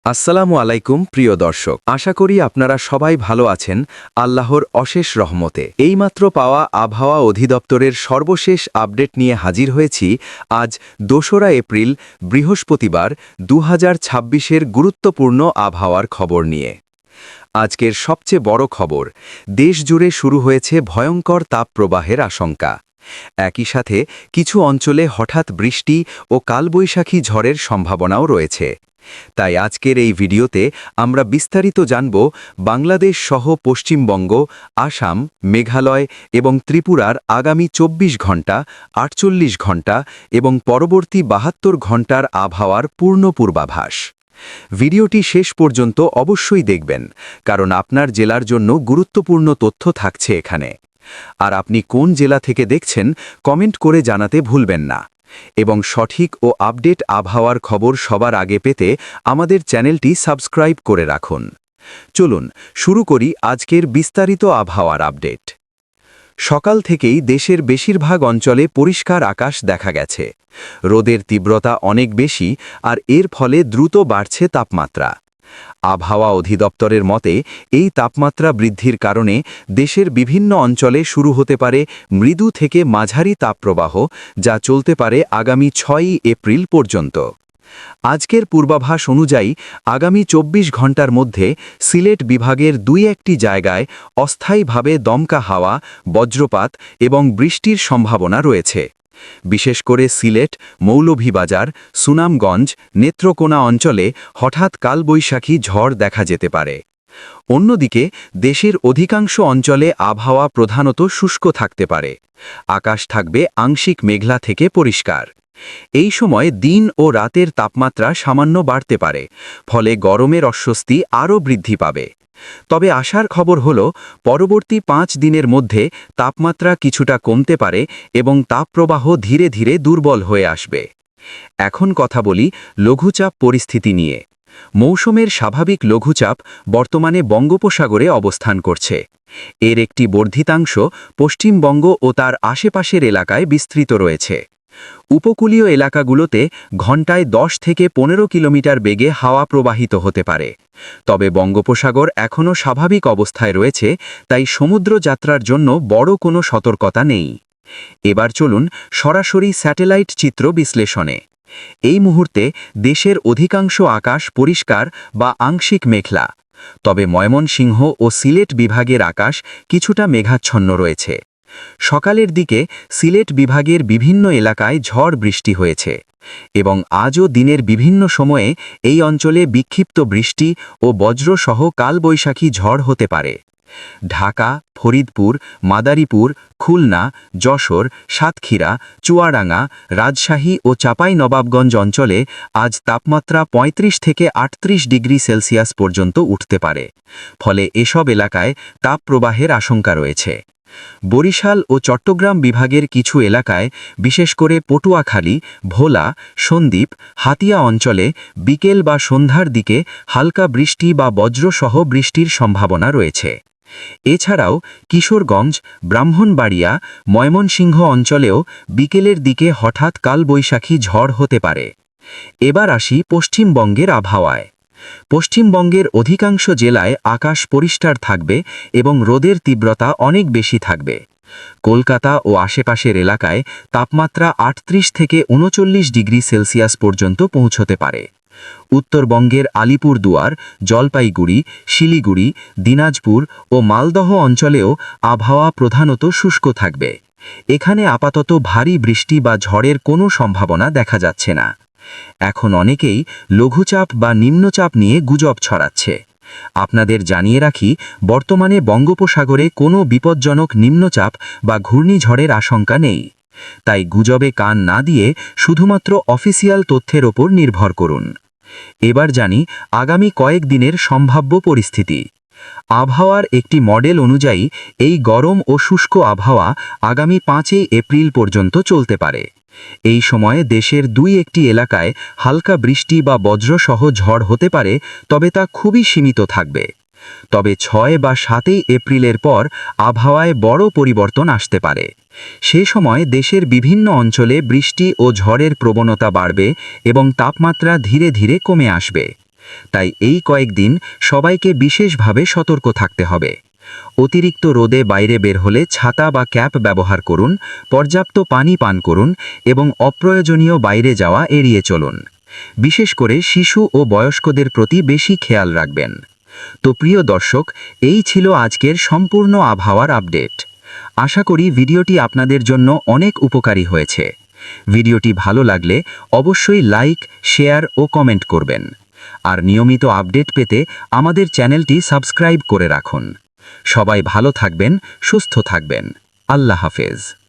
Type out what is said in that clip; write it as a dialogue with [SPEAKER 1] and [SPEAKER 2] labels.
[SPEAKER 1] আসসালামু আলাইকুম প্রিয় দর্শক, আশা করি আপনারা সবাই ভালো আছেন আল্লাহর অশেষ রহমতে। এইমাত্র পাওয়া আবহাওয়া অধিদপ্তরের সর্বশেষ আপডেট নিয়ে হাজির হয়েছি আজ ২রা এপ্রিল বৃহস্পতিবার ২০২৬-এর গুরুত্বপূর্ণ আবহাওয়ার খবর নিয়ে। আজকের সবচেয়ে বড় খবর, দেশ জুড়ে শুরু হয়েছে ভয়ঙ্কর তাপপ্রবাহের আশঙ্কা। একই সাথে কিছু অঞ্চলে হঠাৎ বৃষ্টি ও কালবৈশাখী ঝড়ের সম্ভাবনাও রয়েছে। তাই আজকের এই ভিডিওতে আমরা বিস্তারিত জানব বাংলাদেশ সহ পশ্চিমবঙ্গ, আসাম, মেঘালয় এবং ত্রিপুরার আগামী ২৪ ঘণ্টা, ৪৮ ঘণ্টা এবং পরবর্তী ৭২ ঘণ্টার আবহাওয়ার পূর্ণ পূর্বাভাস। ভিডিওটি শেষ পর্যন্ত অবশ্যই দেখবেন, কারণ আপনার জেলার জন্য গুরুত্বপূর্ণ তথ্য থাকছে এখানে। আর আপনি কোন জেলা থেকে দেখছেন কমেন্ট করে জানাতে ভুলবেন না। এবং সঠিক ও আপডেট আবহাওয়ার খবর সবার আগে পেতে আমাদের চ্যানেলটি সাবস্ক্রাইব করে রাখুন। চলুন শুরু করি আজকের বিস্তারিত আবহাওয়ার আপডেট। সকাল থেকেই দেশের বেশিরভাগ অঞ্চলে পরিষ্কার আকাশ দেখা গেছে। রোদের তীব্রতা অনেক বেশি, আর এর ফলে দ্রুত বাড়ছে তাপমাত্রা। আবহাওয়া অধিদপ্তরের মতে এই তাপমাত্রা বৃদ্ধির কারণে দেশের বিভিন্ন অঞ্চলে শুরু হতে পারে মৃদু থেকে মাঝারি তাপপ্রবাহ, যা চলতে পারে আগামী ৬ই এপ্রিল পর্যন্ত। আজকের পূর্বাভাস অনুযায়ী আগামী ২৪ ঘণ্টার মধ্যে সিলেট বিভাগের ২-১টি জায়গায় অস্থায়ীভাবে দমকা হাওয়া, বজ্রপাত এবং বৃষ্টির সম্ভাবনা রয়েছে। বিশেষ করে সিলেট, মৌলভীবাজার, সুনামগঞ্জ, নেত্রকোনা অঞ্চলে হঠাৎ কালবৈশাখী ঝড় দেখা যেতে পারে। অন্যদিকে দেশের অধিকাংশ অঞ্চলে আবহাওয়া প্রধানত শুষ্ক থাকতে পারে। আকাশ থাকবে আংশিক মেঘলা থেকে পরিষ্কার। এই সময় দিন ও রাতের তাপমাত্রা সামান্য বাড়তে পারে, ফলে গরমের অস্বস্তি আরও বৃদ্ধি পাবে। তবে আশার খবর হল, পরবর্তী ৫ দিনের মধ্যে তাপমাত্রা কিছুটা কমতে পারে এবং তাপপ্রবাহ ধীরে ধীরে দুর্বল হয়ে আসবে। এখন কথা বলি লঘুচাপ পরিস্থিতি নিয়ে। মৌসুমের স্বাভাবিক লঘুচাপ বর্তমানে বঙ্গোপসাগরে অবস্থান করছে। এর একটি বর্ধিতাংশ পশ্চিমবঙ্গ ও তার আশেপাশের এলাকায় বিস্তৃত রয়েছে। উপকূলীয় এলাকাগুলোতে ঘণ্টায় ১০ থেকে ১৫ কিলোমিটার বেগে হাওয়া প্রবাহিত হতে পারে। তবে বঙ্গোপসাগর এখনও স্বাভাবিক অবস্থায় রয়েছে, তাই সমুদ্র যাত্রার জন্য বড় কোনো সতর্কতা নেই। এবার চলুন সরাসরি স্যাটেলাইট চিত্র বিশ্লেষণে। এই মুহূর্তে দেশের অধিকাংশ আকাশ পরিষ্কার বা আংশিক মেঘলা। তবে ময়মনসিংহ ও সিলেট বিভাগের আকাশ কিছুটা মেঘাচ্ছন্ন রয়েছে। সকালের দিকে সিলেট বিভাগের বিভিন্ন এলাকায় ঝড় বৃষ্টি হয়েছে এবং আজও দিনের বিভিন্ন সময়ে এই অঞ্চলে বিক্ষিপ্ত বৃষ্টি ও বজ্রসহ কালবৈশাখী ঝড় হতে পারে। ঢাকা, ফরিদপুর, মাদারীপুর, খুলনা, যশোর, সাতক্ষীরা, চুয়াডাঙ্গা, রাজশাহী ও চাঁপাইনবাবগঞ্জ অঞ্চলে আজ তাপমাত্রা ৩৫ থেকে ৩৮ ডিগ্রি সেলসিয়াস পর্যন্ত উঠতে পারে। ফলে এসব এলাকায় তাপপ্রবাহের আশঙ্কা রয়েছে। বরিশাল ও চট্টগ্রাম বিভাগের কিছু এলাকায়, বিশেষ করে পটুয়াখালী, ভোলা, সন্দ্বীপ, হাতিয়া অঞ্চলে বিকেল বা সন্ধ্যার দিকে হালকা বৃষ্টি বা বজ্রসহ বৃষ্টির সম্ভাবনা রয়েছে। এছাড়াও কিশোরগঞ্জ, ব্রাহ্মণবাড়িয়া, ময়মনসিংহ অঞ্চলেও বিকেলের দিকে হঠাৎ কালবৈশাখী ঝড় হতে পারে। এবার আসি পশ্চিমবঙ্গের আবহাওয়ায়। পশ্চিমবঙ্গের অধিকাংশ জেলায় আকাশ পরিষ্কার থাকবে এবং রোদের তীব্রতা অনেক বেশি থাকবে। কলকাতা ও আশেপাশের এলাকায় তাপমাত্রা ৩৮ থেকে ৩৯ ডিগ্রি সেলসিয়াস পর্যন্ত পৌঁছতে পারে। উত্তরবঙ্গের আলিপুরদুয়ার, জলপাইগুড়ি, শিলিগুড়ি, দিনাজপুর ও মালদহ অঞ্চলেও আবহাওয়া প্রধানত শুষ্ক থাকবে। এখানে আপাতত ভারী বৃষ্টি বা ঝড়ের কোনো সম্ভাবনা দেখা যাচ্ছে না। এখন অনেকেই লঘুচাপ বা নিম্নচাপ নিয়ে গুজব ছড়াচ্ছে। আপনাদের জানিয়ে রাখি, বর্তমানে বঙ্গোপসাগরে কোনো বিপজ্জনক নিম্নচাপ বা ঘূর্ণিঝড়ের আশঙ্কা নেই। তাই গুজবে কান না দিয়ে শুধুমাত্র অফিসিয়াল তথ্যের ওপর নির্ভর করুন। এবার জানি আগামী কয়েকদিনের সম্ভাব্য পরিস্থিতি। আবহাওয়ার একটি মডেল অনুযায়ী এই গরম ও শুষ্ক আবহাওয়া আগামী ৫ই এপ্রিল পর্যন্ত চলতে পারে। এই সময়ে দেশের ২-১টি এলাকায় হালকা বৃষ্টি বা বজ্রসহ ঝড় হতে পারে, তবে তা খুবই সীমিত থাকবে। তবে ৬ বা ৭ই এপ্রিলের পর আবহাওয়ায় বড় পরিবর্তন আসতে পারে। সে সময় দেশের বিভিন্ন অঞ্চলে বৃষ্টি ও ঝড়ের প্রবণতা বাড়বে এবং তাপমাত্রা ধীরে ধীরে কমে আসবে। তাই এই কয়েকদিন সবাইকে বিশেষভাবে সতর্ক থাকতে হবে। অতিরিক্ত রোদে বাইরে বের হলে ছাতা বা ক্যাপ ব্যবহার করুন, পর্যাপ্ত পানি পান করুন এবং অপ্রয়োজনীয় বাইরে যাওয়া এড়িয়ে চলুন। বিশেষ করে শিশু ও বয়স্কদের প্রতি বেশি খেয়াল রাখবেন। তো প্রিয় দর্শক, এই ছিল আজকের সম্পূর্ণ আবহাওয়ার আপডেট। আশা করি ভিডিওটি আপনাদের জন্য অনেক উপকারী হয়েছে। ভিডিওটি ভালো লাগলে অবশ্যই লাইক, শেয়ার ও কমেন্ট করবেন। আর নিয়মিত আপডেট পেতে আমাদের চ্যানেলটি সাবস্ক্রাইব করে রাখুন। সবাই ভালো থাকবেন, সুস্থ থাকবেন। আল্লাহ হাফেজ।